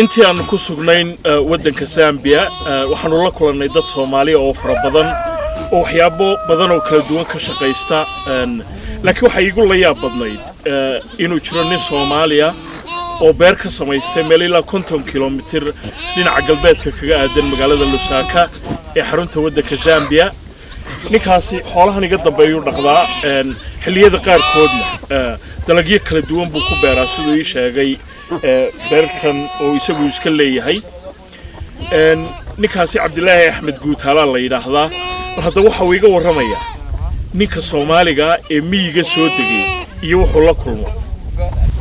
intii aan ku sugnayn waddanka Zambia waxaanu la kulannay dad Soomaali oo fara badan oo waxyaabo badan oo kala duwan ka shaqeysta laakiin waxa iigu la yaab badnayd inuu jiro nin Soomaaliya oo beer ka samaystay meel ilaa 50 kilomitir dhinaca galbeedka kaga aadan magaalada Lusaka ee xarunta waddanka Zambia ninkaasi xoolahan iga dambeeyuu dhaqdaa xilliyada qaarkoodna dalagyo kala duwan buu ku beeraa sidoo ii sheegay beertan oo isagu iska leeyahay ninkaasi Cabdilaahi Axmed Guutaala la yiraahdaa hadda waxa uu iga warramaya ninka Soomaaliga ee miyiga soo degay iyo wuxuu la kulmo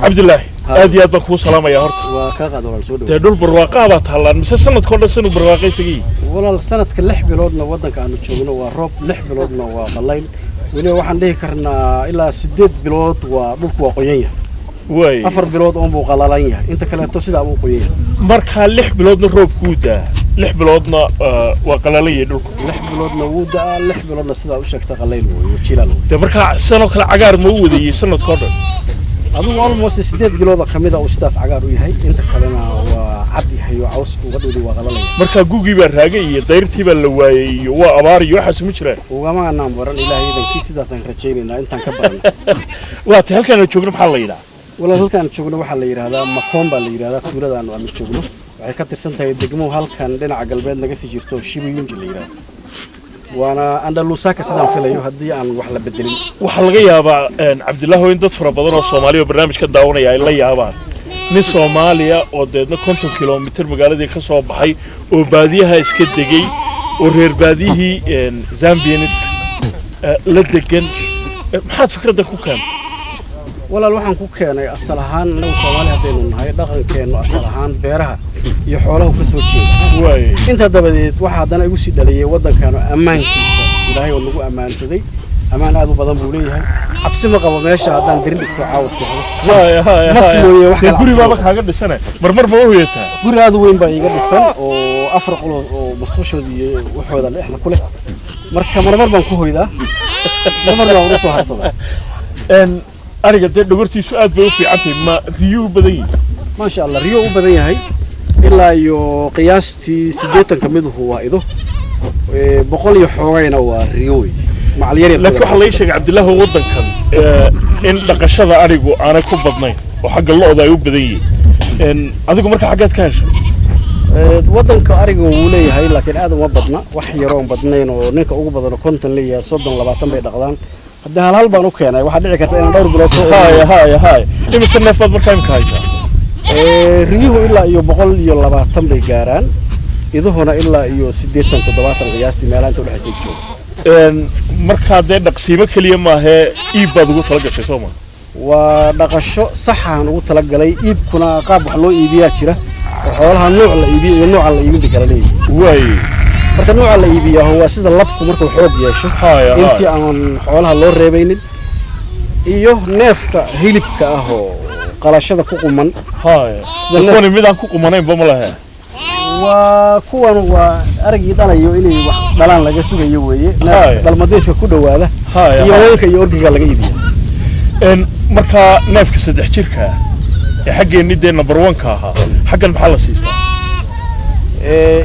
Cabdilaahi aad iyo aad baan ku salaamaya horta waa ka qaad walaal soo dhaw dhul barwaaqo baa taalaan mise sanadkoo dhan sanu barwaaqaysagii walaal sanadka 6 biloodna waddanka aanu joogno waa roob 6 biloodna waa qalayl weli waxaan dhihi karnaa ilaa 8 bilood waa dhulku waa qoyan yahay way 4 bilood oo buu qalalan yahay inta kale to sida uu qoyan marka 6 biloodna roob guuda 6 biloodna waa qalalan yahay dhulku 6 biloodna wuuda 6 biloodna sida uu sheegtay qalayl weeyo jiilal de marka sano kale cagaar ma u wadayay sanadkoo dhan aduu almost 8 bilood kamida uu sidaas cagaar u yahay inta kalena waa cad yahay oo caws uga dhawday waa qalalay marka guugi baa raagay iyo dayrtii baa la waayay iyo waa abaar iyo waxa suma jiraan ugama aanan baran ilaahay idankiisa sidaas aan rajaynayna intaan ka baran waa tii halkaan joogno maxaa la yiraahdaa wala halkaan joogno waxa la yiraahdaa Makomba la yiraahdaa tuulada aan joogno waxay ka tirsan tahay degmo halkaan dhinaca galbeed naga sii jirto Shibiyunji la yiraahdo وانا عند Lusaka sidaan filayo hadii aan wax la bedelin waxa laga yaabaa Cabdilaahi in dad fara badan oo Soomaali oo barnaamijka daawanaya ay la yaabaan nin Soomaaliya oo deedna 50 kilomitir magaaladii ka soo baxay oo baadiyaha iska degay oo reer baadiyihii Zambians la degan maxaad fikradda ku keenay walaal waxaan ku keenay asal ahaan anagu Soomaali hadaynu nahay dhaqankeenu asal ahaan beeraha iyo xoolaha ka soo jeeda way inta dabadeed waxa hadana igu sii dhaliyay waddankan ammaankiisa ilaahay oo nagu ammaansaday amaan aad u badan buu leeyahay cabsi ma qabo meesha hadaan dirin dhigto caawa sixdo mas'uuliye wax kala guri baba kaaga dhisan marmar ma u yeetaa guri aad u weyn baa iga dhisan oo afar qolood oo mas'uushoodii waxooda leexna ku leh marka marmar baan ku hoydaa marmar baan u soo harsadaa aniga dad dhogortiisu aad bay u fiicantay ma riyo badan yahay ma sha Allah riyo u badan yahay ilaa iyo qiyaastii 80 kamiduhu waa ido 100 iyo xoogayna waa riyo macaliyari laakiin waxa la sheegay Cabdilaahi waddankan in dhaqashada arigu aanay ku badnayn oo xagga lo'da ay u badan yihiin adigu marka xaggaad ka heshay waddanka arigu wuu leeyahay laakiin aad uma badna wax yaroon badnayn oo ninka ugu badan 50 leeyahay 30 20 bay dhaqdaan hadda hal baan u keenay waxa dhici karta in dhowr bilood soo haay imisa neefad markaa imka haysaa riyuhu ilaa iyo 120 bay gaaraan iduhuna ilaa iyo 80 70 qiyaastii meelaha u dhaxaysay joogo marka dee dhaqsiimo kaliya ma aha iib baad ugu tala gashay Soomaa waa dhaqasho sax ah ugu tala galay iibkuna qaab wax loo iibiyaa jira xoolaha nooc la iibiyo iyo nooc la iibin kara leeyahay way marka nooc la iibiyo waa sida labku marka xoog yeesho intii aan xoolaha loo reebaynin iyo neefka hilibka ah oo qalashada ku quman dadkuna mid aan ku qumanayn ba ma laha waa kuwan waa aragii dhalayo inay wax dhalaan laga sugayo weeye dalmadeyska ku dhawaada iyo weelka iyo orgiga laga iibiyo marka neefka saddex jirka ee xaggeenidee number 1 ka ahaa xaggan maxaa la siistaa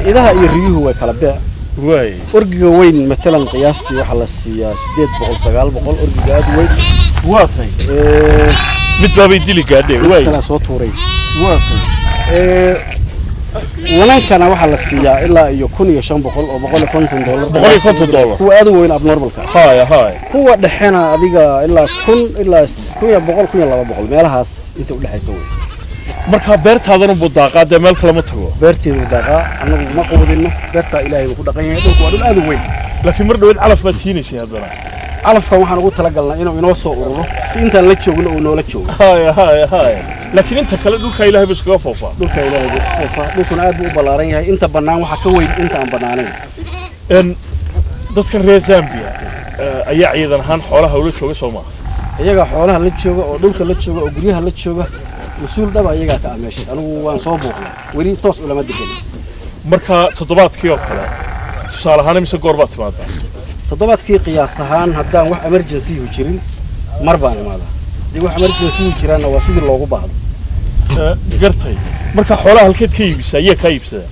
idaha iyo riyuhu way kala beec way orgiga weyn matalan qiyaastii waxa la siiyaa 800 900 orgiga aad weyn waatay mid baabay dili gaadhay way kala soo tuuray waatay wanaagana waxa la siiyaa ilaa iyo 1500 oo $150 kuwa aad weyn abnormalka haay kuwa dhaxena adiga ilaa 1000 ilaa 100 200 meelahaas inta u dhaxaysa way marka beertaadana buu daaqaad meel kale ma tago beerteedu daaqa anagu ma qoodino beerta ilaahay ku dhaqan yahay dhulku waa dhul aad weyn laakiin mar dhaweed calaf baad siinaysaa hadana calafka waxaan ugu tala galnaa inuu inoo soo ururo si intaan la joogno oo noola joogo haay laakiin inta kale dhulka ilaahay baa iskaga foofaa dhulka ilaahay buu foofaa dhulkuna aad buu u balaaran yahay inta banaan waxa ka weyn inta aan banaanayn dadka reer Zambia ayaa ciidan ahaan xoolaha ula jooga Soomaa iyaga xoolaha la jooga oo dhulka la jooga oo guryaha la jooga مسؤول دابا iyaga ka ameeshay anigu waan soo booqnay wali toos ulama degan marka toddobaadkii oo kale tusaalahaan imisa goor baad timaadaa toddobaadkii qiyaas ahaan haddaan wax emergency u jirin mar baan imaadaa dib wax emergency u jirana waa sidii loogu baahdo gartay marka xoolaha halkeed ka iibisa ayaa ka iibsada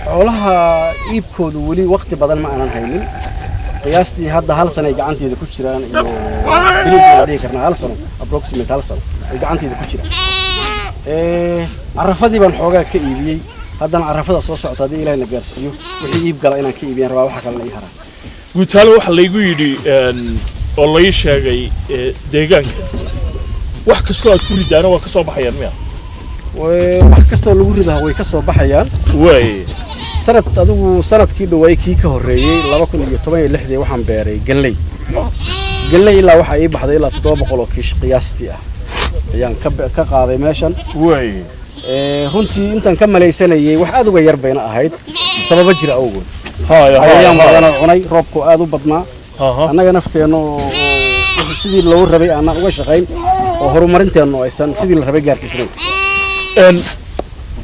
xoolaha iibkoodu weli waqti badan ma aanan haynin qiyaastii hadda hal sano ay gacanteeda ku jiraan iyo bilaa dhigi karnaa hal sano approximate hal sano ay gacanteeda ku jiraan carafadii baan xoogaa ka iibiyey haddana carafada soo socota haddii ilaahayna gaarsiiyo wixii iib gala inaan ka iibiyaan rabaa waxa kalena ii haraa guutaale waxa laygu yidhi oo lai sheegay deegaanka wax kastoo aad ku ridaana waa ka soo baxayaan miya wax kastoo lagu ridaa way ka soo baxayaan way adigu sanadkii dhawaay kii ka horreeyey 2016 waxaan beeray galley ilaa waxa ii baxday ilaa 700 oo kiish qiyaastii ah ayaan ka qaaday meeshan way runtii intaan ka malaysanayay wax aad uga yar bayna ahayd sababa jira awgood ayaan badan cunay roobku aad u badnaa annaga nafteeno sidii loo rabay aan uga shaqayn oo horumarinteenu aysan sidii la rabay gaarsiisnayn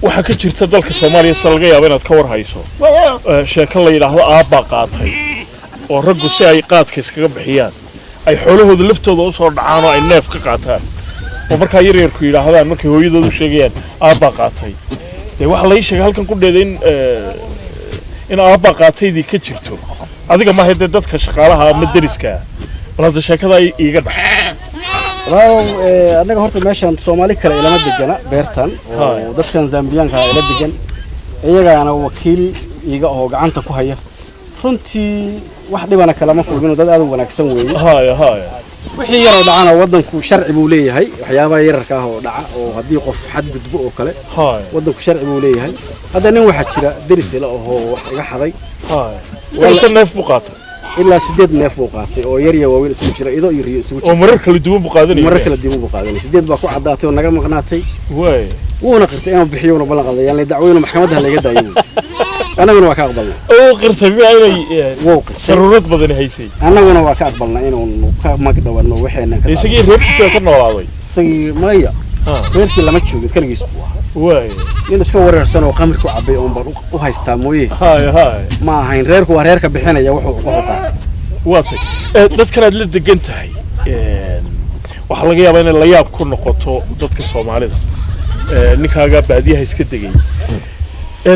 waxa ka jirta dalka Soomaaliya salga yaab inaad ka war hayso sheeko la yiraahdo aabba qaatay oo raggu si ay qaadka iskaga bixiyaan ay xoolahooda laftooda u soo dhacaan oo ay neef ka qaataan oo marka yaryarku yiraahdaan markay hooyadoodu sheegayaan aabba qaatay waxa la sheegay halkan ku dheeday in aabba qaataydii ka jirto adiga ma hayde dadka shaqaalaha ama dariska walaal sheekada ay iiga dhaxay annaga horta meeshan Soomaali kale ilama degana beertan oo dadkan Zambiyaanka ila degan iyagaana wakiil iiga oo gacanta ku haya runtii wax dhibana kala ma kulmin dad aad u wanaagsan weeye wixii yar oo dhacana wadanku sharci buu leeyahay waxyaabaha yararka ah oo dhaca oo hadii qof xad gudbo oo kale wadanku sharci buu leeyahay hadda nin waxa jira daris ila oo wax iga xaday wala neef buu qaatay ilaa 8 neef buu qaatay oo yar yar waaweyn isugu jira ido iyo isugu jira oo marar kala duwan buu qaadanay 8 baa ku cadaatay oo naga maqnaatay wuuna qirtay inuu bixiyo una ballan qaaday yani dacweyne maxkamadda laga daayay anaguna waa ka aqbalnay oo qirtay inay saruurad badan haysay anaguna waa ka aqbalnay inuu ka magdhawano waxayna ka isagii reerkiisa ka noolaaday isagii maya reerkii lama joogin kaligiis buu in iska wareersan oo qamri ku cabay oo baan u haystaa mooyee ma ahayn reerku waa reerka bixinaya wuxuu qaatay waatay dadkan aad la degan tahay waxa laga yaabaa in la yaab ku noqoto dadka Soomaalida ninkaaga baadiyaha iska degay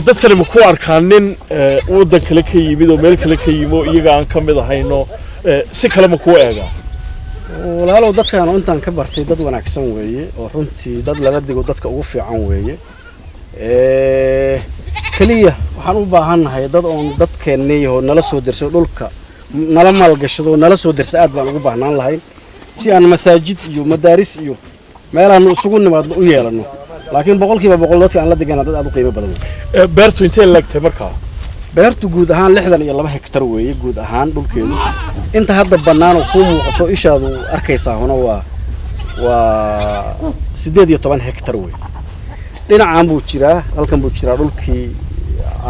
dadkan ma ku arkaan nin wadan kale ka yimid oo meel kale ka yimo iyaga aan ka mid ahayno si kale ma ku eega walaalow dadkan intaan ka bartay dad wanaagsan weeye oo runtii dad lala digo dadka ugu fiican weeye kaliya waxaan u baahanahay dad oon dadkeenneeyo nala soo dirso dhulka nala maalgashado nala soo dirso aad baan ugu baahnaan lahay si aan masaajid iyo madaaris iyo meelahan isugu nimaadno u yeelano laakiin boqolkiiba boqol dadka aan la deganaa dad aad u qiimo badan beertu intee laagtay markaa beertu guud ahaan 62 hektar weeye guud ahaan dhulkeedu inta hadda bannaan oo ku muuqato ishaadu arkaysaa hona waa 18 hektar weeye dhinacaan buu jiraa halkan buu jiraa dhulkii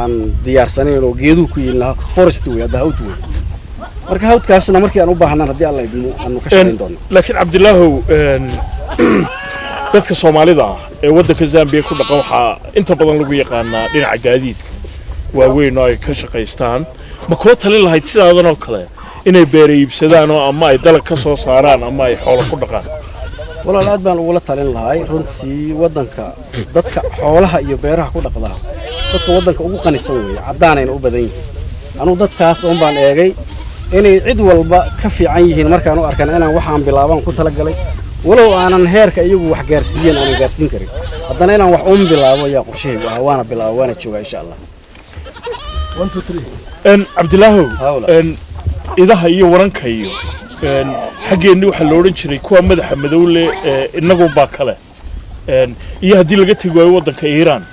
aan diyaarsanayn oo geeduhu ku yiilaa forest weeye hadda hawd weeye marka hawdkaasna markii aan u baahnaan haddii alla idmo aanu ka shaqayn doono laakiin Cabdilaahow dadka Soomaalida ee wadanka Zambia ku dhaqan waxa inta badan lagu yaqaanaa dhinaca gaadiidka waaweyn oo ay ka shaqaystaan ma kula talin lahayd sidaadan oo kale inay beer iibsadaan oo ama ay dalag ka soo saaraan ama ay xoolo ku dhaqaan walaal aad baan ugu la talin lahay runtii wadanka dadka xoolaha iyo beeraha ku dhaqdaa dadka wadanka ugu qanisan weeye cadaanayna u badan yihiin anu dadkaas oo baan eegay inay cid walba ka fiican yihiin markaan u arkaan inaan waxaan bilaaban ku tala galay walow aanan heerka iyagu wax gaarsiiyeen aan gaarsiin karin haddana inaan wax uun bilaabo ayaa qorshahaygu ah waana bilaabo waana joogaa insha Allah 1 2 3 Cabdilaahow idaha iyo waranka iyo xageeni waxa la oran jiray kuwa madaxa madow leh inagu baa kale iyo hadii laga tago wadanka Iran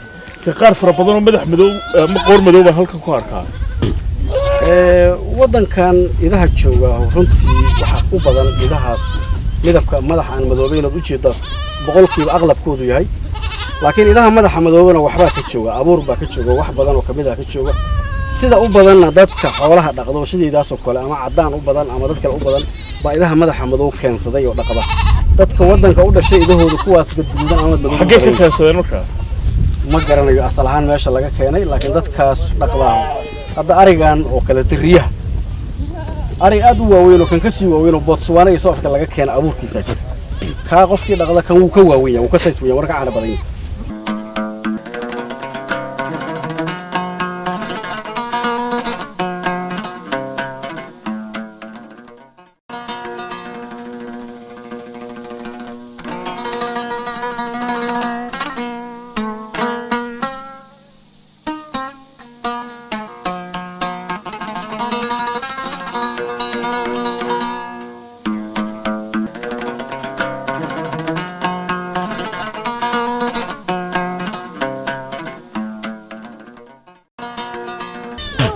ka qaar fara badan oo madax madow ma qoor madow baa halka ku arkaa wadankan idaha jooga runtii waxa u badan idahaas midabka madaxa aan madoobayna u jeedo boqolkiiba aqlabkoodu yahay laakiin idaha madaxa madoobana waxba ka jooga abuur baa ka jooga wax badan oo kamid ah ka jooga sida u badanna dadka xoolaha dhaqdo sideedaas oo kale ama cadaan u badan ama dad kale u badan baa idaha madaxa madow keensaday oo dhaqada dadka wadanka u dhashay idahoodu kuwaas gaduudan ama madow xagee ka keensadeen markaa ma garanayo asal ahaan meesha laga keenay laakiin dadkaas dhaqdaa hadda arigan oo kale tiriyaha ari aad u waaweyn oo kan ka sii waaweyn oo Botswana iyo South Africa laga keenay abuurkiisa jira kaa qofkii dhaqda kan wuu ka waaweeyaa wuu ka says weeyaa warka caana badan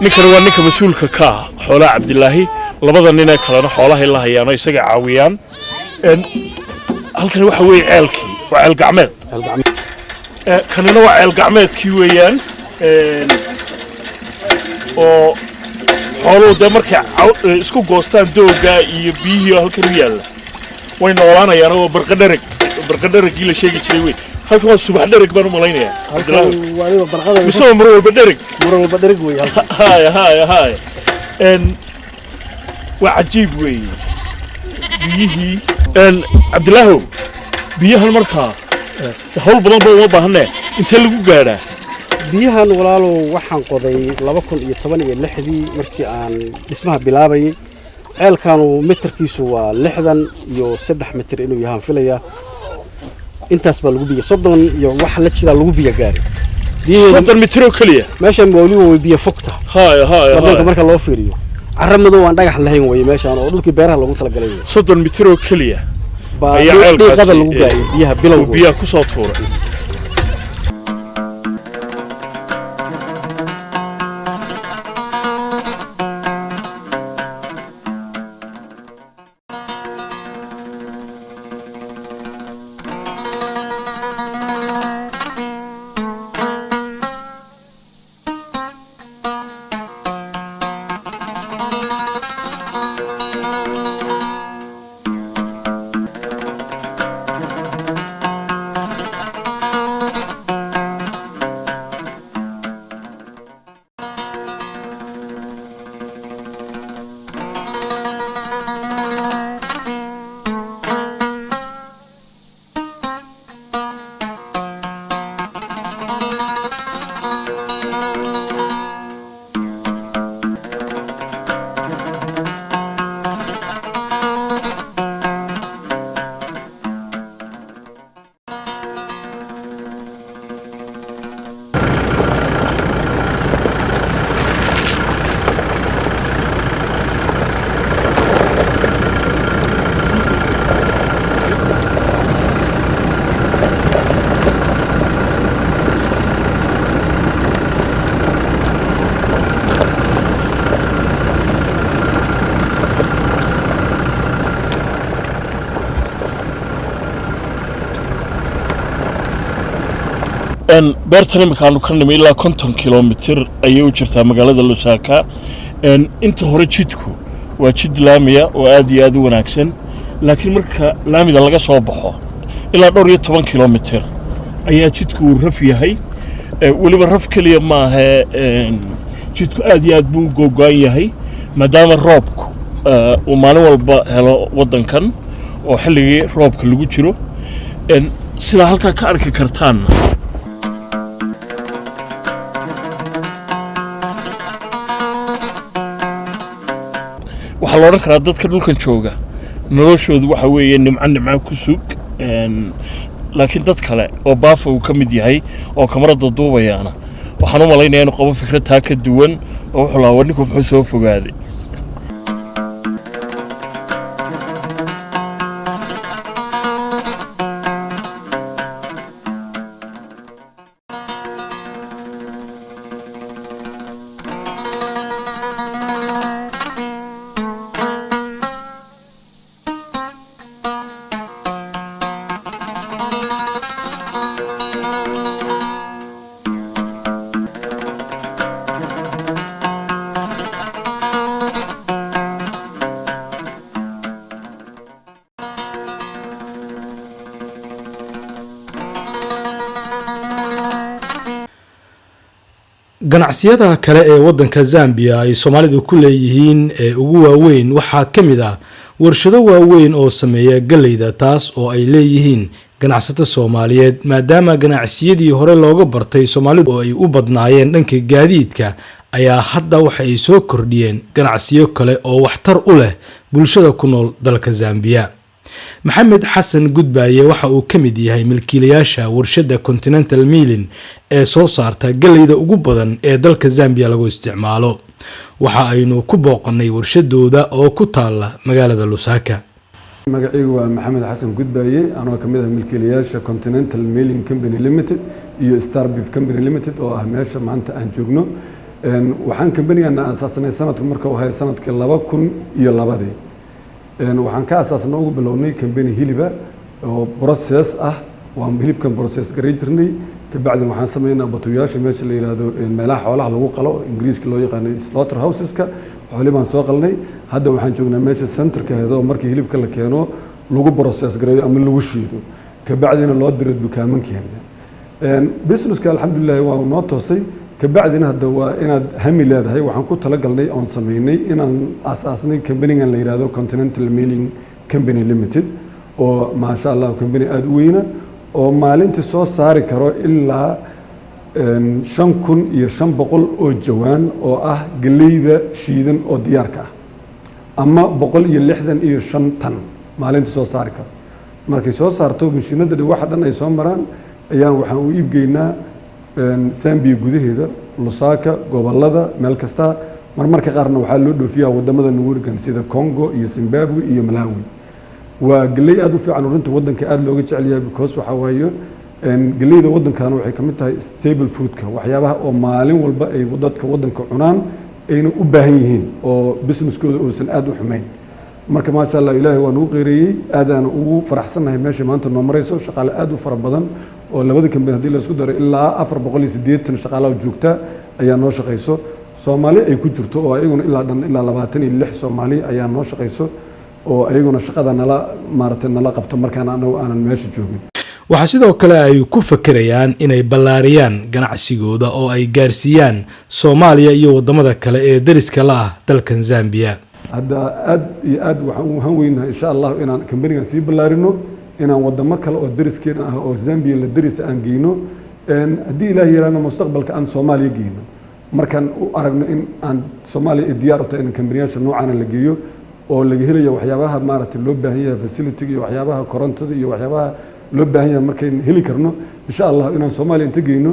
ninkan waa ninka mas'uulka ka xoolaha Cabdilaahi labada nin ee kalena xoolaha la hayaano isaga caawiyaan halkan waxa weey ceelkii waa ceel gacmeed kanina waa ceel gacmeedkii weeyaan oo xooluhu markay isku goostaan dooga iyo biyihii halkan yaala way noolaanayaan oo barqadaragii la sheegi jiray weey halkan waa subax dhereg baan u malaynayaa waa barqada misoo mar walba dhereg weey هاي وعجيب وي بيهي عبد الله بيها المركا هول بدن بو باهنه انت لغو غادا biyahan walaalo waxaan qoday 2016 markii aan dhismaha bilaabay ceelkan meterkiisu waa 60 iyo 3 mitir inuu yahay filaya intaas baa lagu biyo 30 iyo wax la jira lagu biyo gaari صدر مترو كليه meeshan wali way biyo fogta هاي marka loo fiiriyo carramadu waan dhagax lahayn way meeshan oo dhulkii beeraha lagu tala galay صدر مترو كليه ayaa ceelkaasi lagu gaari biyaha bilow biyaha ku soo tuuray beertan imikaanu ka nimi ilaa 50 kilomitir ayay u jirtaa magaalada Lusaka inta hore jidku waa jid laamiya oo aad iyo aad u wanaagsan laakiin marka laamida laga soo baxo ilaa 12 kilomitir ayaa jidku raf yahay waliba raf kaliya ma aha jidku aad iyo aad buu go'an yahay maadaama roobku uu maalin walba helo wadankan oo xilligii roobka lagu jiro sida halka ka arki kartaan waxa la oran karaa dadka dhulkan jooga noloshoodu waxa weeye nimco ku sug laakiin dad kale oo baafa uu ka mid yahay oo kamarada duubayana waxaan u malaynayaa inuu qabo fikrad taa ka duwan oo wuxuu lahaa ninku muxuu soo fogaaday ganacsiyada kale ee wadanka Zambia ay Soomaalidu ku leeyihiin ee ugu waaweyn waxa kamid ah warshado waaweyn oo sameeya galeyda taas oo ay leeyihiin ganacsato Soomaaliyeed maadaama ganacsiyadii hore looga bartay Soomaalidu oo ay u badnaayeen dhanka gaadiidka ayaa hadda waxa ay soo kordhiyeen ganacsiyo kale oo waxtar u leh bulshada ku nool dalka Zambia. Maxamed Xasan Gudbaaye waxa uu ka mid yahay milkiilayaasha warshada Continental Milling ee soo saarta galeyda ugu badan ee dalka Zambia lagu isticmaalo. waxa aynu ku booqanay warshadooda oo ku taala magaalada Lusaka. magacaygu waa Maxamed Xasan Gudbaaye anoo ka mid ah milkiilayaasha Continental Milling Company Limited iyo Star Beef Company Limited oo ah meesha maanta aan joogno. waxaan company-gana aasaasnay sanadku marka uu ahay sanadkii 2002 waxaan ka aasaasnay ugu bilownay company hiliba oo process ah waan hilibkan process garay jirnay kabacdi waxaan sameeynaa batuyaasha meesha la yiraahdo meelaha xoolaha lagu qalo ingiriiska loo yaqaan slaughter houseska xoolaha baan soo qalnay hadda waxaan joognaa meesha centerka heedo markii hilibka la keeno lagu process gareeyo ama lagu shiido kabacdina loo diro dukaamankeena businesska alxamdulillah waa noo toosay kabacdina hadda waa inaad hami leedahay waxaan ku tala galnay oon sameynay inaan aasaasnay company-gan la yiraahdo Continental Milling Company Limited oo ma sha Allah company aad u weyn oo maalintii soo saari karo ilaa 5,500 oo jawaan oo ah galeyda shiidan oo diyaarka ah ama 165 tan maalintii soo saari karo markay soo saarto mashiinada waxa dhan ay soo maraan ayaan waxaan u iib geynaa Zambia gudaheeda Lusaka gobolada meel kasta marmarka qaarna waxaa loo dhoofiyaa wadamada nuurgan sida Congo iyo Zimbabwe iyo Malawi waa galey aad u fiican runta wadanka aad looga jecel yahay because waxa waayo galeyda wadankan waxay kamid tahay stable foodka waxyaabaha oo maalin walba ay dadka wadanka cunaan ayna u baahan yihiin oo businesskooda uusan aad u xumeyn marka ma sha Allah Ilaahay waa nagu qeereeyay aadana ugu faraxsanahay meesha maanta noo marayso shaqaale aad u fara badan oo labada company hadii la isku daro ilaa 480 shaqaalaha joogta ayaa noo shaqeyso Soomaali ay ku jirto oo ayaguna ilaa 26 Soomaali ayaa noo shaqeyso oo ayaguna shaqada nala qabto markaan anagu aanan meesha joogin waxa sidoo kale ay ku fakarayaan inay ballaariyaan ganacsigooda oo ay gaarsiiyaan Soomaaliya iyo wadamada kale ee dariska la ah dalkan Zambia hadda aad waxaan weynahay insha Allah inaan company-gan sii ballaarino inaan wadamo kale oo dariskeena ah oo Zambia la daris aan geeyno hadii Ilaahay yaraana mustaqbalka aan Soomaaliya geeyno markaan u aragno in aan Soomaaliya diyaar u tahay in company-yaasha noocan la geeyo oo laga helayo waxyaabaha maaragtay loo baahan yahay facility iyo waxyaabaha korontada iyo waxyaabaha loo baahan yahay markay heli karno insha Allah inaan Soomaaliya inta geeyno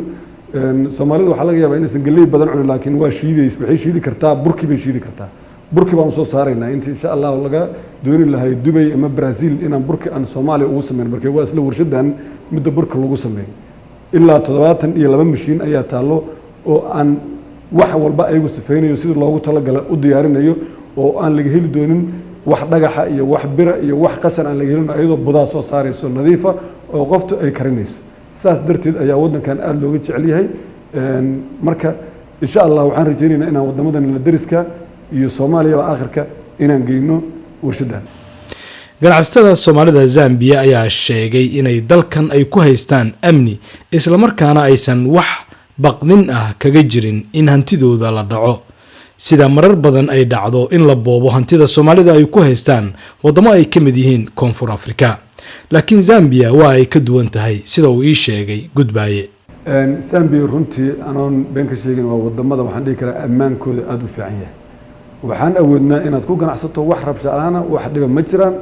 Soomaalida waxa laga yaabaa inaysan galey badan cunin laakiin waa shiidays waxay shiidi kartaa burki bay shiidi kartaa burki baan soo saaraynaa inta insha Allah laga dooni lahay Dubai ama Brazil inaan burki aan Soomaaliya ugu sameeyno markay waa isla warshadan midda burka lagu sameeyo ilaa 72 mashiin ayaa taalo oo aan wax walba ayagu sifeynayo sida loogu tala galay u diyaarinayo oo aan laga heli doonin wax dhagaxa iyo wax bira iyo wax qashan aan laga helin ayadoo budaa soo saarayso nadiifa oo qoftu ay karinayso saas darteed ayaa wadankan aad looga jecel yahay marka insha Allah waxaan rajaynaynaa inaan wadamadan la dariska iyo Soomaaliya aakhirka inaan geeyno warshadan ganacsatada Soomaalida Zambia ayaa sheegay inay dalkan ay ku haystaan amni isla markaana aysan wax baqdin ah kaga jirin in hantidooda la dhaco sida marar badan ay dhacdo in la boobo hantida Soomaalida ay ku haystaan wadamo ay kamid yihiin Koonfur Afrika laakiin Zambia waa ay ka duwan tahay sida uu ii sheegay Gudbaaye Zambia runtii anoon been ka sheegin waa wadamada waxaan dhihi karaa amaankooda aad u fiican yahay waxaan awoodnaa inaad ku ganacsato wax rabshadaana wax dhiba ma jiraan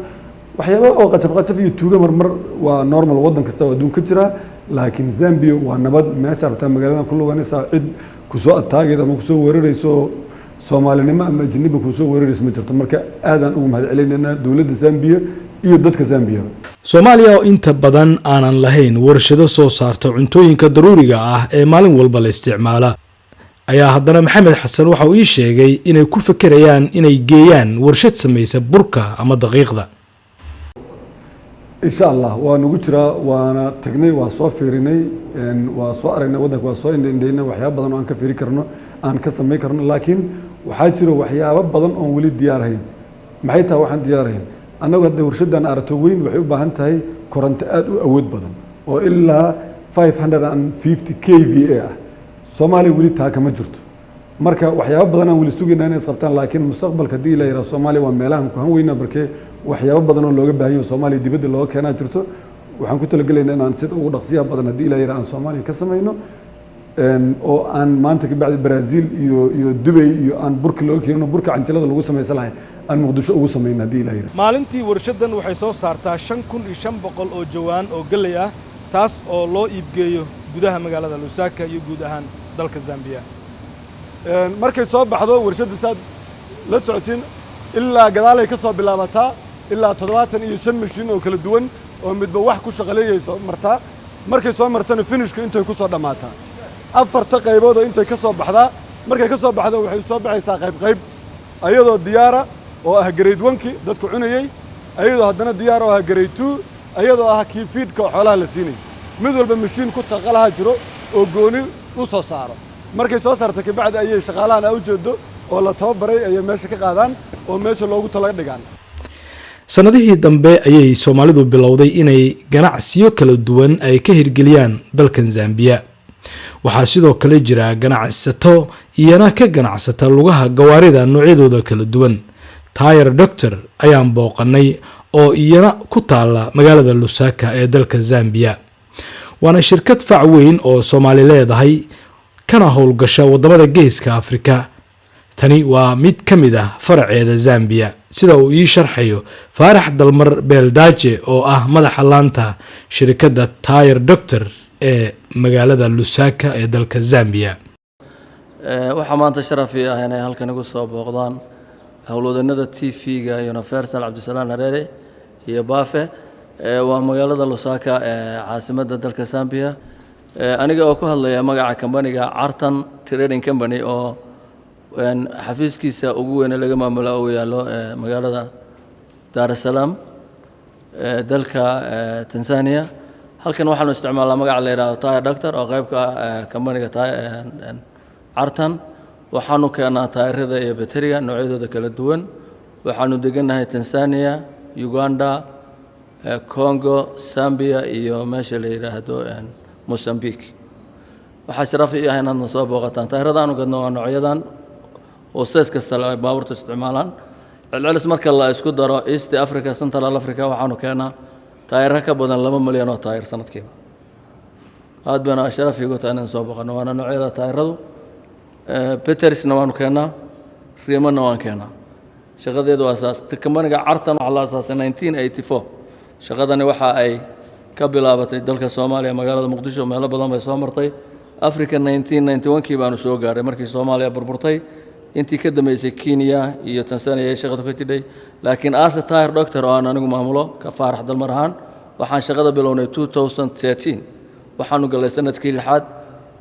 waxyaabo oo qacab iyo tuuga marmar waa normal wadan kasta oo adduunka jira laakiin Zambia waa nabad meesha rabta magaalada ku luganaysa cid ku soo ataageeda ama ku soo weerarayso Soomaalinimo ama ajnabi ku soo weerarayso ma jirto marka aadan ugu mahadcelinayna dawladda Zambia iyo dadka Zambia Soomaaliya oo inta badan aanan lahayn warshado soo saarta cuntooyinka daruuriga ah ee maalin walba la isticmaala ayaa haddana Maxamed Xasan waxa uu ii sheegay inay ku fakarayaan inay geeyaan warshad samaysa burka ama daqiiqda insha Allah waa nagu jira waana tagnay waa soo fiirinay waa soo aragnay wadanka waa soo indheynay waxyaabo badan oo aan ka fiiri karno aan ka sameey karno laakiin waxaa jira waxyaabo badan oo wali diyaarayn maxay tahay waxaan diyaarayn anagu hadda warshadan aragto weyn waxay u baahan tahay koronto aad u awood badan oo ilaa 550 kVA ah Soomaaliya wali taa kama jirto marka waxyaabo badan aan wali sugaynaa inay isqabtaan laakiin mustaqbalka hadii la yiraahdo Soomaaliya waa meelahan ku han weyna barkee waxyaabo badan oo looga baahan yahay Soomaaliya dibadda looga keenaa jirto waxaan ku talagalaynaa inaan sida ugu dhaqsiyaha badan haddii ilaahay aan Soomaaliya ka samayno oo aan maanta ka bacdi Brazil iyo Dubai iyo aan burka looga keeno burka canjilada lagu samaysan lahay aan Muqdisho ugu samayno haddii ilaahay maalintii warshadan waxay soo saartaa 5,500 oo jawaan oo galay ah taas oo loo iibgeeyo gudaha magaalada Lusaka iyo guud ahaan dalka Zambia markay soo baxdo warshada saad la socotiin ilaa gadaal ay ka soo bilaabataa ilaa 75 mashiin oo kala duwan oo midba wax ku shaqaleeyayso martaa markay soo martana finishka intay ku soo dhamaataa afarta qaybood oo intay ka soo baxdaa markay ka soo baxdo waxay soo baxaysaa qayb ayadoo diyaara oo ah grade 1ki dadku cunayay ayadoo haddana diyaar oo ah grade 2 ayadoo ah kii feedka xoolaha la siinay mid walba mashiin ku taqalaha jiro oo gooni u soo saaro markay soo saarto ka bacdi ayay shaqaalahan u jeedo oo la tababaray ay meesha ka qaadaan oo meesha loogu tala dhigaan sanadihii dambe ayay Soomaalidu bilowday inay ganacsiyo kala duwan ay ka hirgeliyaan dalkan Zambia waxaa sidoo kale jira ganacsato iyana ka ganacsata lugaha gawaarida noocyadooda kala duwan Tire Doctor ayaan booqanay oo iyana ku taala magaalada Lusaka ee dalka Zambia waana shirkad fac weyn oo Soomaali leedahay kana howlgasha wadamada geeska Afrika tani waa mid kamid ah faraceeda Zambia sida uu ii sharxayo Faarax Dalmar Beeldaaje oo ah madaxa laanta shirkadda Tire Doctor ee magaalada Lusaka ee dalka Zambia waxa maanta sharaf ah inay halkan ugu soo booqdaan howlwadeennada TV-ga Universal Cabdisalaan Hareere iyo Baafe waa magaalada Lusaka ee caasimadda dalka Zambia aniga oo ku hadlaya magaca company-ga Cartan Trading Company oo xafiiskiisa ugu weyn laga maamulo oo yaalo magaalada Dar es Salaam dalka Tanzania halkan waxaanu isticmaalaa magaca la yiraahdo Tire Doctor oo qayb ka ah company-ga Cartan waxaanu keenaa taayirada iyo bateriga noocyadooda kala duwan waxaanu deganahay Tanzania Uganda Congo Zambia iyo meesha la yiraahdo Mozambique waxa sharaf ii ah inaad soo booqataan taayirada aanu gadno waa noocyadan oo sees kasta ay baabuurta isticmaalaan celcelis marka la isku daro East Africa Central Africa waxaanu keenaa taayiro ka badan 2 milyan oo taayir sanadkiiba aad baan sharaf iigu tahay inaan soo booqano waana noocyada taayiradu Petersna waanu keenaa Riemana waan keenaa shaqadeedu waa asaas company-ga Cartan waxa la aasaasay 1984 shaqadani waxa ay ka bilaabatay dalka Soomaaliya magaalada Muqdisho meelo badan bay soo martay Africa 1991kii baanu soo gaaray markii Soomaaliya burburtay intii ka dambeysay Kenya iyo Tanzania ay shaqada ka tidhay laakiin as Tire Doctor oo aan anigu maamulo ka Faarax Dalmar ahaan waxaan shaqada bilownay 2013 waxaanu galay sanadkii 6aad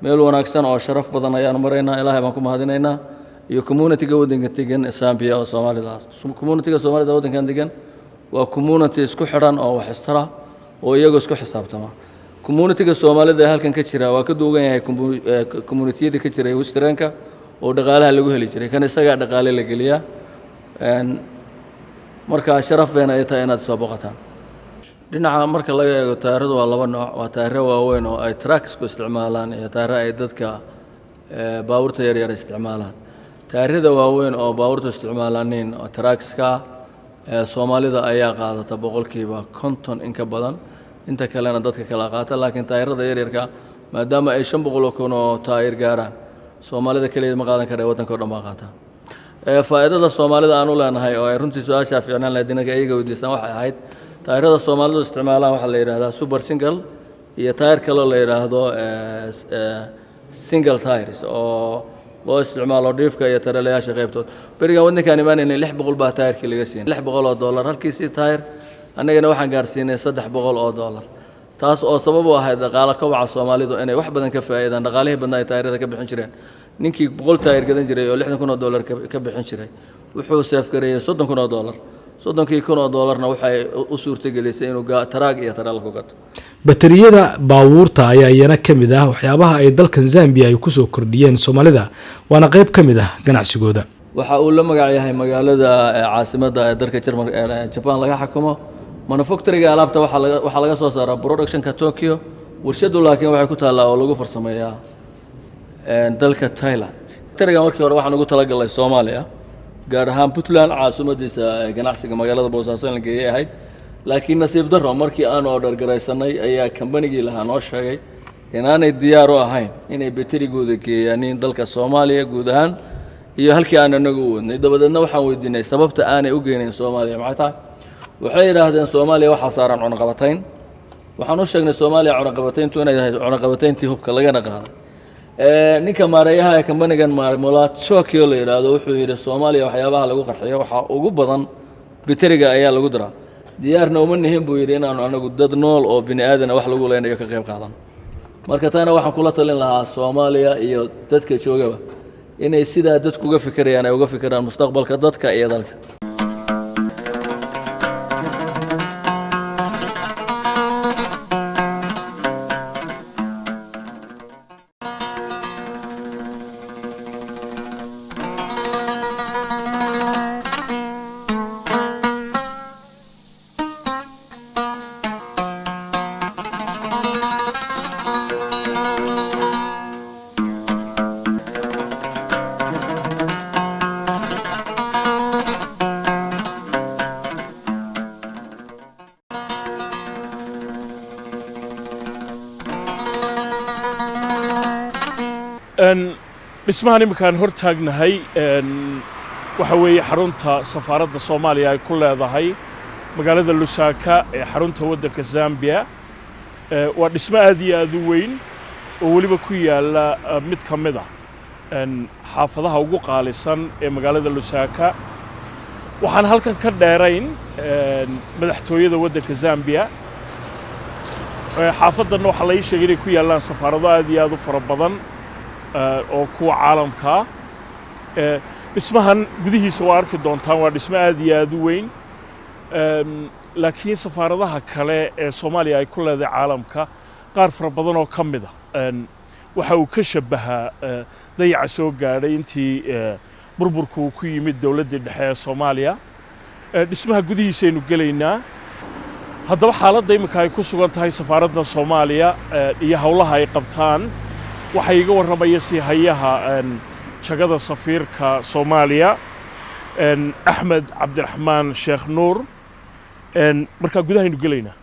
meel wanaagsan oo sharaf badan ayaan maraynaa Ilaahay baan ku mahadinaynaa iyo community-ga wadanka degan Zambia oo Soomaalidaas community-ga Soomaalida wadankan degan waa community isku xiran oo wax istara oo iyagu isku xisaabtama community-ga Soomaalida halkan ka jira waa ka duugan yahay community-yada ka jira Western-ka oo dhaqaalaha lagu heli jiray kan isaga dhaqaale la geliya marka sharaf weyn ay tahay inaad soo booqataan dhinaca marka laga eego taayiradu waa laba nooc waa taayiro waaweyn oo ay trucks ku isticmaalaan iyo taayiro ay dadka baabuurta yar yar isticmaalaan taayirada waaweyn oo baabuurta isticmaalaan oo trucks-ka Soomaalida ayaa qaadata boqolkiiba 50 in ka badan inta kalena dadka kala qaata laakiin taayirada yar yarka maadaama ay 500 oo taayir gaaraan Soomaalida kaliya ma qaadan kara wadanka oo dhan ma qaata faa'iidada Soomaalida aan u leenahay oo ay runtii su'aasha fiicnaan lahayd inaga iyaga weydiisan waxay ahayd taayirada Soomaalidu isticmaalaan waxa la yiraahdaa super single iyo taayir kale la yiraahdo single tires oo loo isticmaalo dhiifka iyo tarelayaasha qaybtood bariga wadankan imaanayna 600 baa taayirkii laga siin $600 halkiisii taayir annagana waxaan gaarsiinay $300 taas oo sabab u ahayd dhaqaale kobaca Soomaalidu inay wax badan ka faa'iidaan dhaqaalihii badnaa ay taayirada ka bixin jireen ninkii 100 taayir gadan jiray oo $60,000 ka bixin jiray wuxuu seef gareeyay $30,000 $30,000 waxay u suurtagelisay inuu taraag iyo taral ku gato bateriyada baabuurta ayaa iyana kamid ah waxyaabaha ay dalkan Zambia ay ku soo kordhiyeen Soomaalida waana qayb kamid ah ganacsigooda waxa uu la magac yahay magaalada caasimadda ee dalka Japan laga xukumo manufacturing alaabta waxa laga soo saaraa production-ka Tokyo warshadu laakiin waxay ku taallaa oo lagu farsameeyaa dalka Thailand tiriga markii hore waxaan ugu talagalay Soomaaliya gaar ahaan Puntland caasimadiisa ganacsiga magaalada Boosaaso la geeyay ahayd laakiin nasiib darro markii aan order garaysanay ayaa kambanigii lahaa noo sheegay inaanay diyaar u ahayn inay baterigooda geeyaan dalka Soomaaliya guud ahaan iyo halkii aan anagu wadnay dabadeedna waxaan weydiinay sababta aanay u geenin Soomaaliya maxay tahay waxay yiraahdeen Soomaaliya waxa saaran cunaqabatayn waxaan u sheegnay Soomaaliya cunaqabatayntu inay tahay cunaqabatayntii hubka laga qaaday ninka maareeyaha ee kambanigan maamula Tokyo la yiraahdo wuxuu yiri Soomaaliya waxyaabaha lagu qarxiyo waxa ugu badan bateriga ayaa lagu diraa diyaarna uma nihin buu yiri inaanu anagu dad nool oo bini aadan wax lagu leenayo ka qayb qaadan marka taana waxaan kula talin lahaa Soomaaliya iyo dadka joogaba inay sidaa dadku uga fikirayaan ay uga fikiraan mustaqbalka dadka iyo dalka dhismahan iminkaan hor taagnahay waxa weeye xarunta safaaradda Soomaaliya ay ku leedahay magaalada Lusaka ee xarunta waddanka Zambia waa dhismo aad iyo aad u weyn oo waliba ku yaala mid ka mid ah xaafadaha ugu qaalisan ee magaalada Lusaka waxaan halkan ka dheerayn madaxtooyada waddanka Zambia xaafadan waxa la sheegay inay ku yaalaan safaarado aad iyo aad u fara badan oo kuwa caalamka dhismahan gudihiisa waa arki doontaan waa dhismo aad iyo aad u weyn laakiin safaaradaha kale ee Soomaaliya ay ku leedahay caalamka qaar fara badan oo ka mid ah waxa uu ka shabahaa dayaca soo gaadhay intii burburku ku yimid dawladda dhexe ee Soomaaliya dhismaha gudihiisa aynu gelaynaa haddaba xaaladda iminka ay ku sugan tahay safaaradda Soomaaliya iyo hawlaha ay qabtaan waxay iga warramaya hayaha jagada safiirka Soomaaliya Axmed Cabdiraxmaan Sheekh Nuur marka gudaha aynu gelaynaa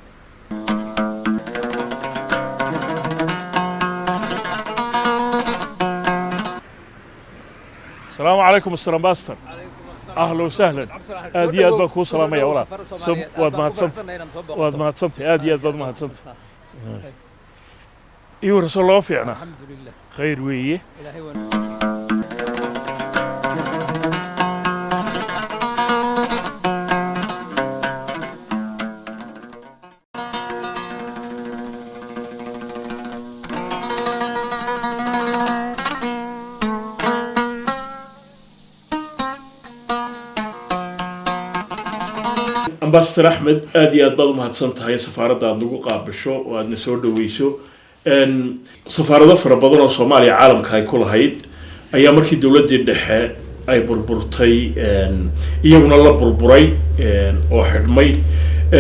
السلام عليكم مستر امباستر اهلا وسهلا ادي اد باكو سلام يا ولا واد ما تصنت ادي اد ما تصنت ايوه رسول الله فينا الحمد لله خير ويه أمباستر أحمد أدي أدبض مهتسنت هاي سفارة عندكو قابشو وأدنى سور دويسو إن سفارة فربضنا الصومالي عالم كاي كل هايد أيام مركي دولة دي الدحى أي بربرتي إيونا الله بربري أو حرمي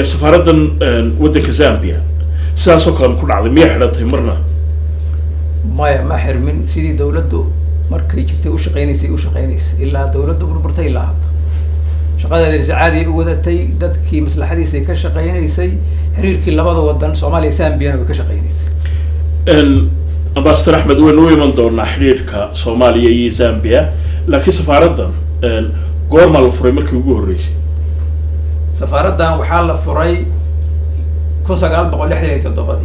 سفارة ودك زامبيا ساسو كلام كل عظيم يحرتي مرنا ما حرمين سيدي دولة دو مركي جبتي وشقينيس إلا دولة دو بربرتي إلا هذا shaqadeedii saacadii ugu wadatay dadkii maslaxadiisa ka shaqeeynaysay xiriirkii labada wadan Soomaaliya Zambia way ka shaqeeynaysay Ambassador Ahmed waynu iman doonaa xiriirka Soomaaliya iyo Zambia laakiin safaaradan goorma la furay markii ugu horeysay safaaradan waxaa la furay 1967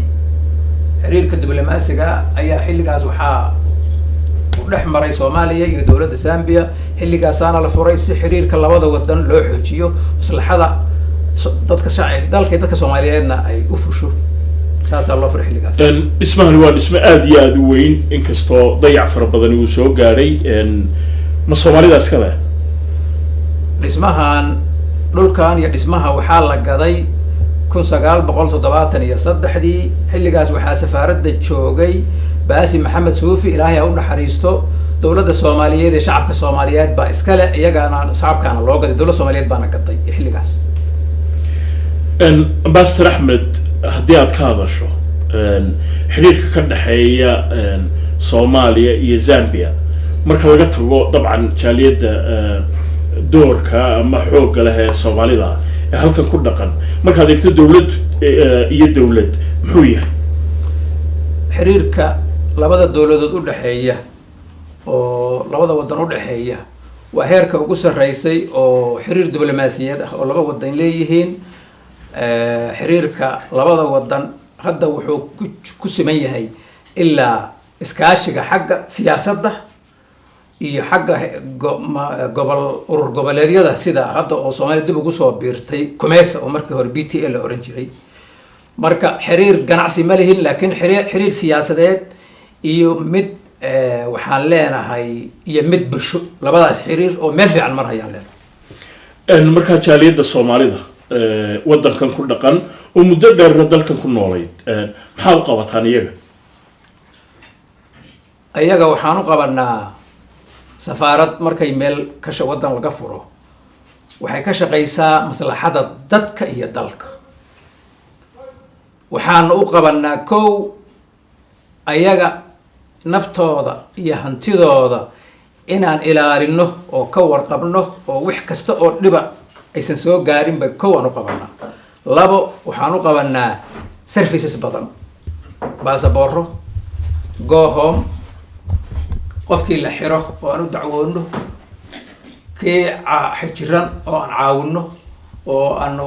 xiriirka diblomaasiga ayaa xilligaas waxaa dhex maray Soomaaliya iyo dawladda Zambia xilligaasana la furay si xiriirka labada wadan loo xoojiyo maslaxada dadka shacabka dalka Soomaaliyeedna ay u fusho taas loo furay xilligaas ismahan waa dhismo aad iyo aad u weyn inkastoo dayac fara badan uu soo gaaray ma Soomaalidaas kale dhismahan dhulkan iyo dhismaha waxaa la gaday 1973 xilligaas waxaa safaaradda joogay باسي محمد سوفي إلهي أقول حريستو دولة الصومالية دي شعب كصوماليات با إسكالة إيجا أنا شعب كان اللوجة دولة الصوماليات بانا قطعي يحلي قاس. أمباستر أحمد هديات كذا شو حرير كنا حيا صوماليا يا زامبيا مركز وقته طبعا جاليد doorka ama xoogga leh ee Soomaalida ee halkan ku dhaqan markaad eegto dawlad iyo dawlad muxuu yahay xiriirka labada dawladood u dhaxeeya oo labada wadan u dhaxeeya waa heerka ugu sareysay oo xiriir diblomaasiyadeed ah oo laba wadan leeyihiin xiriirka labada wadan hadda wuxuu ku siman yahay ilaa iskaashiga xagga siyaasadda iyo xagga urur goboleedyada sida hadda oo Soomaaliya dib ugu soo biirtay Kumeesa oo markii hore BTL la oran jiray marka xiriir ganacsi ma lihin laakiin xiriir siyaasadeed iyo mid waxaan leenahay iyo mid bulsho labadaas xiriir oo meel fiican mar hayaan leenahay marka jaaliyada Soomaalida wadankan ku dhaqan oo muddo dheer dalkan ku noolayd maxaa u qabataan iyaga waxaan u qabanaa safaarad markay meel wadan laga furo waxay ka shaqeysaa maslaxada dadka iyo dalka waxaan u qabanaa kow ayaga naftooda iyo hantidooda inaan ilaalino oo ka warqabno oo wax kasta oo dhiba aysan soo gaarin ba kow aan u qabanaa labo waxaan u qabanaa services badan baasaboorro go home qofkii la xiro oo aan u dacwoono kii xijiran oo aan caawino oo aanu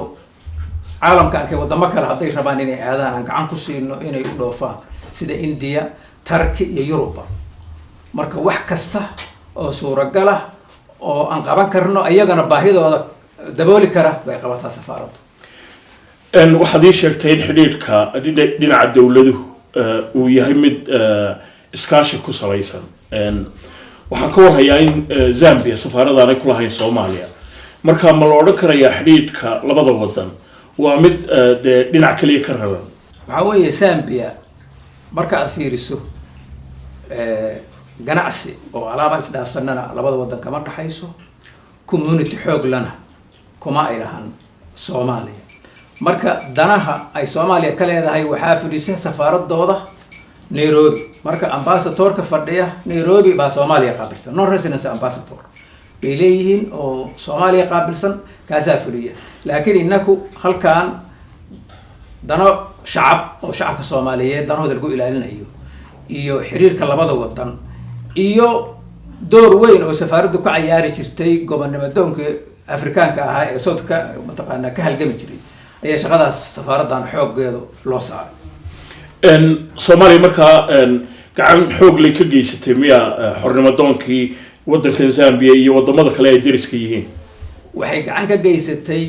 caalamka ka wadamo kale hadday rabaan inay aadaan aan gacan ku siino inay u dhoofaan sida India, Turkey iyo Europe marka wax kasta oo suuragal ah oo aan qaban karno ayagana baahidooda dabooli kara bay qabataa safaaraddu waxaad ii sheegtay in xidhiidhka dhinaca dawladuhu uu yahay mid iskaashi ku salaysan waxaan ka warhayaa in Zambia safaaradaanay ku lahayn Soomaaliya marka ma la odhan karayaa xidhiidhka labada wadan waa mid dhinac kaliya ka raban waxa weeye Zambia marka aad fiiriso ganacsi oo alaaba isdhaafsanana labada wadan kama dhaxayso community xoog lana kuma ay lahan Soomaaliya marka danaha ay Soomaaliya ka leedahay waxaa fadhiisa safaaradooda Nairobi marka ambassadorka fadhiya Nairobi baa Soomaaliya qaabilsan non residence ambassador bay leeyihiin oo Soomaaliya qaabilsan kaasaa fuliya laakiin inaku halkaan dano shacab oo shacabka Soomaaliyeed danahooda lagu ilaalinayo iyo xiriirka labada wadan iyo door weyn oo safaaraddu ka ciyaari jirtay gobonnimadoonka Afrikaanka ahaa ee Soodka mataqaanaa ka halgami jiray ayaa shaqadaas safaaradan xooggeedu loo saaray Soomaaliya markaa gacan xoog leh ka geysatay miya xornimadoonkii wadanka Zambia iyo wadamada kale ay dariska yihiin waxay gacan ka geysatay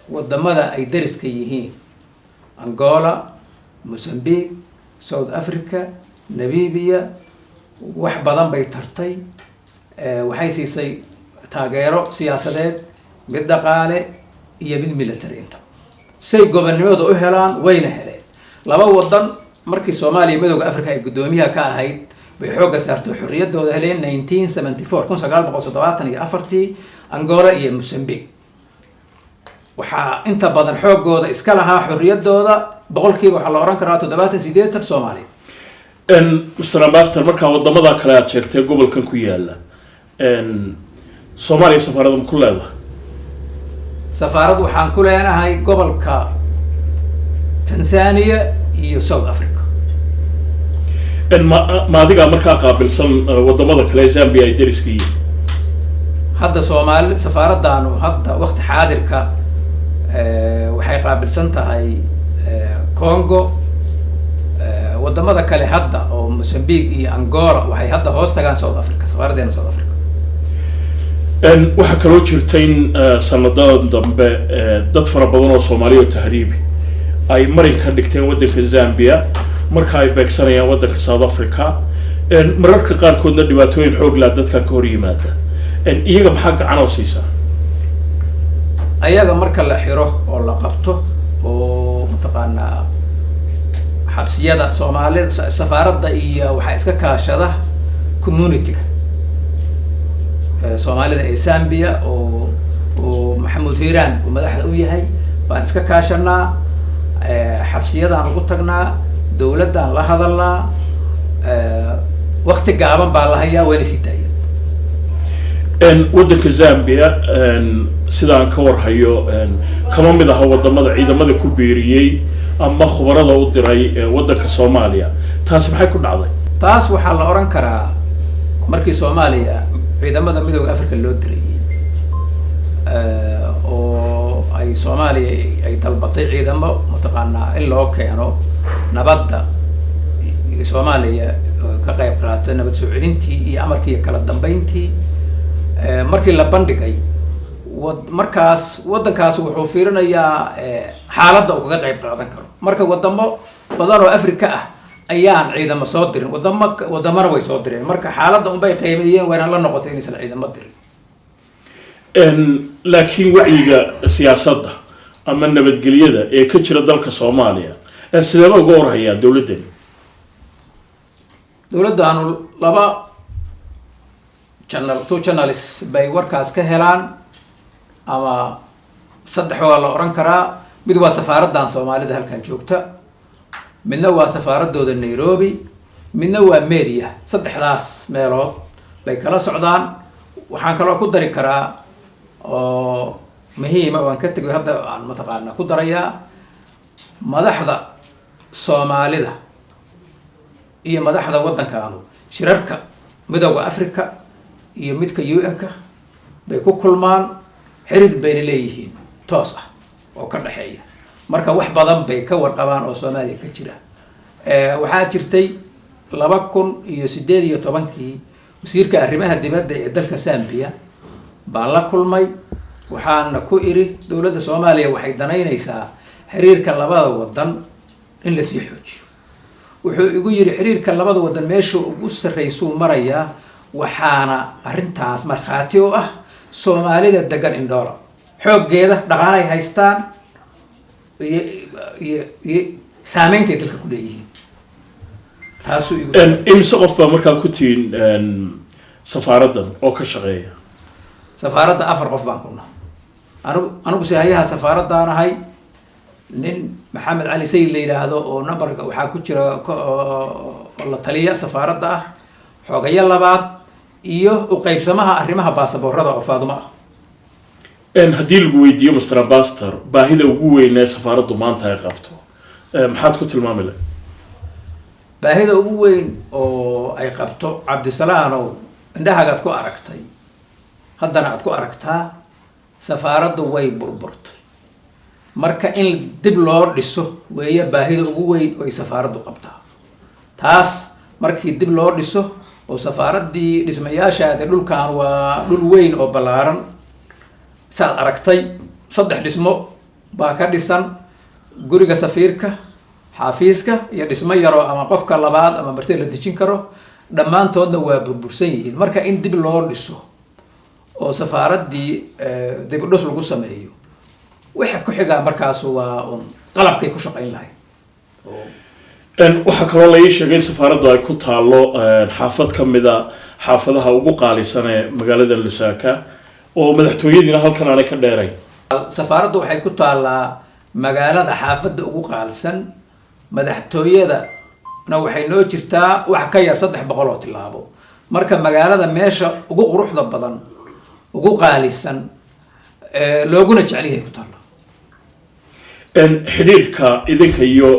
wadamada ay dariska yihiin Angola, Mozambique, South Africa, Namibia wax badan bay tartay waxay siisay taageero siyaasadeed mid dhaqaale iyo mid military inta say gobonnimada u helaan wayna heleen laba wadan markii Soomaaliya midowga Afrika ay gudoomiyaha ka ahayd bay xooga saartay xorriyadooda heleen 1974 Angola iyo Mozambique waxaa inta badan xoogooda iska lahaa xorriyadooda boqolkiiba waxa la oran karaa 78 Soomaaliya Mr. Ambassador marka wadamada kale aad sheegtay gobolkan ku yaala Soomaaliya safaaradu ku leedahay safaaradu waxaan ku leenahay gobolka Tanzania iyo South Africa ma adiga markaa qaabilsan wadamada kale Zambia ay dariska yihiin hadda Soomaali safaaradaanu hadda waqti xaadirka waxay qaabilsan tahay Congo wadamada kale hadda oo Mozambique iyo Angola waxay hadda hoos tagaan South Africa safaaradeena South Africa waxa kaloo jirtay in sanadadan dambe dad fara badan oo Soomaaliya oo tahriibi ay marin ka dhigteen wadanka Zambia marka ay beegsanayaan wadanka South Africa mararka qaarkoodna dhibaatooyin xoog leh dadka ka hor yimaada iyaga maxaa gacan oo siisaa ayaga marka la xiro oo la qabto oo mataqaanaa xabsiyada Soomaalida safaaradda iyo waxa iska kaashada community-ga Soomaalida ee Zambia oo Maxamuud Hiiraan oo madaxda u yahay baan iska kaashanaa xabsiyadaan ugu tagnaa dawladdan la hadalnaa waqti gaaban baa la hayaa wayna sii daayeen waddanka Zambia sidaan ka warhayo kama mid aha wadamada ciidamada ku beeriyay ama khubarada u diray waddanka Soomaaliya taas maxay ku dhacday taas waxaa la oran karaa markii Soomaaliya ciidamada midowga Afrika loo diray oo ay Soomaaliya ay dalbatay ciidamo mataqaanaa in loo keeno nabadda Soomaaliya ka qayb qaatay nabad soo celintii iyo amarkii kala dambeyntii markii la bandhigay markaas waddankaas wuxuu fiirinayaa xaaladda uu kaga qayb qaadan karo marka wadamo badan oo Afrika ah ayaan ciidamo soo dirin wadamana way soo direen marka xaaladda un bay qiimeeyeen wayna la noqotay inaysan ciidamo dirin laakiin wacyiga siyaasadda ama nabadgelyada ee ka jira dalka Soomaaliya sidee uga warhayaa dawladdaanu laba two channels bay warkaas ka helaan ama saddex waa la oran karaa mid waa safaaraddan Soomaalida halkan joogta midna waa safaaradooda Nairobi midna waa media saddexdaas meelood bay kala socdaan waxaan kaloo ku dari karaa oo muhiima waan ka tagay hadda aan mataqaana ku darayaa madaxda Soomaalida iyo madaxda waddankaanu shirarka midowga Afrika iyo midka UN-ka bay ku kulmaan xiriir bayna leeyihiin toos ah oo ka dhaxeeya marka wax badan bay ka warqabaan oo Soomaaliya ka jira waxaa jirtay 2018 wasiirka arrimaha dibadda ee dalka Zambia baan la kulmay waxaana ku iri dawladda Soomaaliya waxay danaynaysaa xiriirka labada wadan in la sii xoojiyo wuxuu igu yiri xiriirka labada wadan meesha ugu sarreeyay maraya waxaana arintaas markhaati u ah Soomaalida degan Indhoolo xooggeeda dhaqaale ay haystaan iyo saameynta dalka ku leeyihiin taas uu igu imse qof baa markaa ku tiin safaaraddan oo ka shaqeeya safaaradda 4 qof baan ku nahay anigu sahayaha safaaraddan ahay nin Maxamed Ali Sayid la yiraahdo oo numberka waxaa ku jira la taliya safaaradda ah xoogaya labaad iyo u qaybsamaha arrimaha baasaboorada oo Faaduma ah haddii lagu weydiiyo Mr. Ambassador baahida ugu weyn ee safaaraddu maanta ay qabto maxaad ku tilmaami lahayd baahida ugu weyn oo ay qabto Cabdisalaanow indhahaaga ku aragtay haddana aad ku aragtaa safaaraddu way burburtay marka in dib loo dhiso weeye baahida ugu weyn oo ay safaaraddu qabtaa taas markii dib loo dhiso oo safaaraddii dhismayaashaada dhulkan waa dhul weyn oo ballaaran saad aragtay 3 dhismo baa ka dhisan guriga safiirka xafiiska iyo dhismo yaro ama qofka labaad ama martay la dejin karo dhammaantoodna waa burbursan yihiin marka in dib loo dhiso oo safaaraddii dib u dhis lagu sameeyo waxa ku xiga markaas waa qalabkay ku shaqayn lahayd waxa kaloo la ii sheegay safaaraddu ay ku taalo xaafad ka mid ah xaafadaha ugu qaalisan ee magaalada Lusaka oo madaxtooyadiina halkan aanay ka dheeray safaaraddu waxay ku taalaa magaalada xaafadda ugu qaalisan madaxtooyadana waxay noo jirtaa wax ka yar 300 oo tilaabo marka magaalada meesha ugu quruxda badan ugu qaalisan looguna jecel yahay ku taalo xiriirka idinka iyo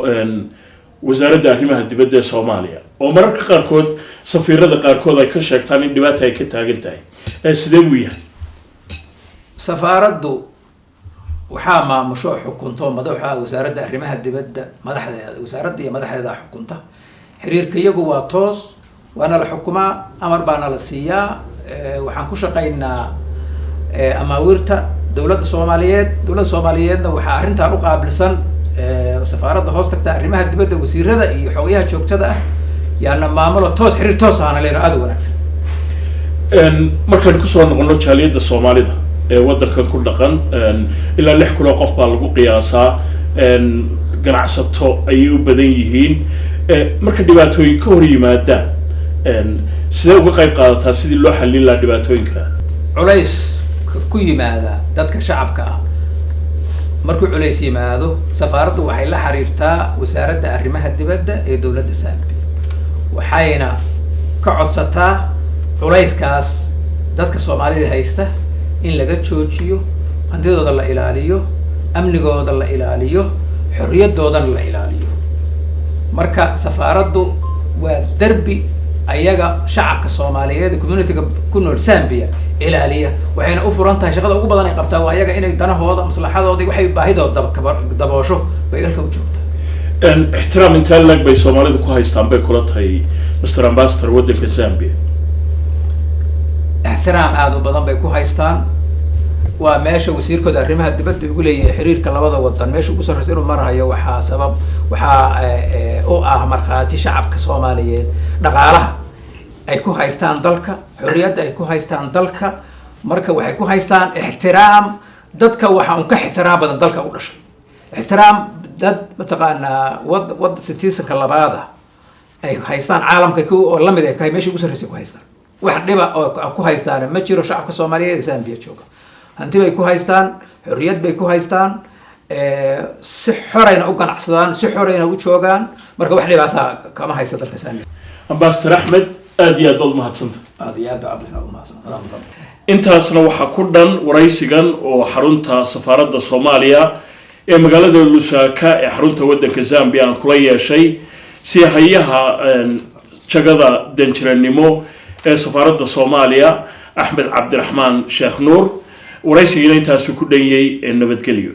wasaaradda arrimaha dibadda ee Soomaaliya oo mararka qaarkood safiirada qaarkood ay ka sheegtaan in dhibaato ay ka taagan tahay sidee uu yahay safaaraddu waxaa maamusho xukunto madaxa wasaaradda arrimaha dibadda madaxdeeda wasaaradda iyo madaxdeeda xukunta xiriirka iyagu waa toos waana la xukumaa amar baana la siiyaa waxaan ku shaqaynaa amaawiirta dawladda Soomaaliyeedna waxaa arrintan u qaabilsan safaaradda hoos tagta arrimaha dibadda wasiirada iyo xogayaha joogtada ah yaana maamulo toos xiriir toos ahna leeyahay aad wanaagsan markaan ku soo noqono jaaliyadda Soomaalida ee waddankan ku dhaqan ilaa 6 kilo qof baa lagu qiyaasaa ganacsato ay u badan yihiin marka dhibaatooyin ka hor yimaadaan sidee uga qayb qaadataa sidii loo xallin lahaa dhibaatooyinka culays ku yimaada dadka shacabka ah markuu culays yimaado safaaraddu waxay la xiriirtaa wasaaradda arrimaha dibadda ee dawladda Zambia waxayna ka codsataa culayskaas dadka Soomaalida haysta in laga joojiyo hantidooda la ilaaliyo amnigooda la ilaaliyo xorriyadoodana la ilaaliyo marka safaaraddu waa darbi ayaga shacabka Soomaaliyeed community-ga ku nool Zambia ilaaliya waxayna u furan tahay shaqada ugu badan ay qabtaan waa ayaga inay danahooda maslaxadooda waxay baahidooda daboosho bay halka u joogtaan ixtiraam inta lag bay Soomaalidu ku haystaan bay kula tahay Mr. Ambassador waddanka Zambia ixtiraam aad u badan bay ku haystaan waa meesha wasiirkooda arrimaha dibadda ugu leeyahay xiriirka labada wadan meesha ugu sarreeyay inuu marayo waxaa sabab oo ah markhaati shacabka Soomaaliyeed dhaqaalaha ay ku haystaan dalka xorriyadda ay ku haystaan dalka marka waxay ku haystaan ixtiraam dadka waxa uu ka ixtiraam badan dalka u dhashay ixtiraam dad mataqaana wad citizenka labaada ay haystaan caalamka oo la mid ah meesha ugu sarreeyay ku haystaan wax dhiba oo ku haystaan ma jiro shacabka Soomaaliyeed ee Zambia jooga hanti bay ku haystaan xorriyad bay ku haystaan si xorayna u ganacsadaan si xorayna u joogaan marka wax dhibaato kama haysto dalka Zambia Ambassador Ahmed aad iyo aad baad mahadsantahay aad iyo aad baad mahadsantahay intaasna waxaa ku dhan waraysigan oo xarunta safaaradda Soomaaliya ee magaalada Lusaka ee xarunta waddanka Zambia aan kula yeeshay si hayaha jagada danjiranimo ee safaaradda Soomaaliya Ahmed Cabdiraxmaan Sheekh Nuur waraysigan intaas ku dhanyeey nabadgelyo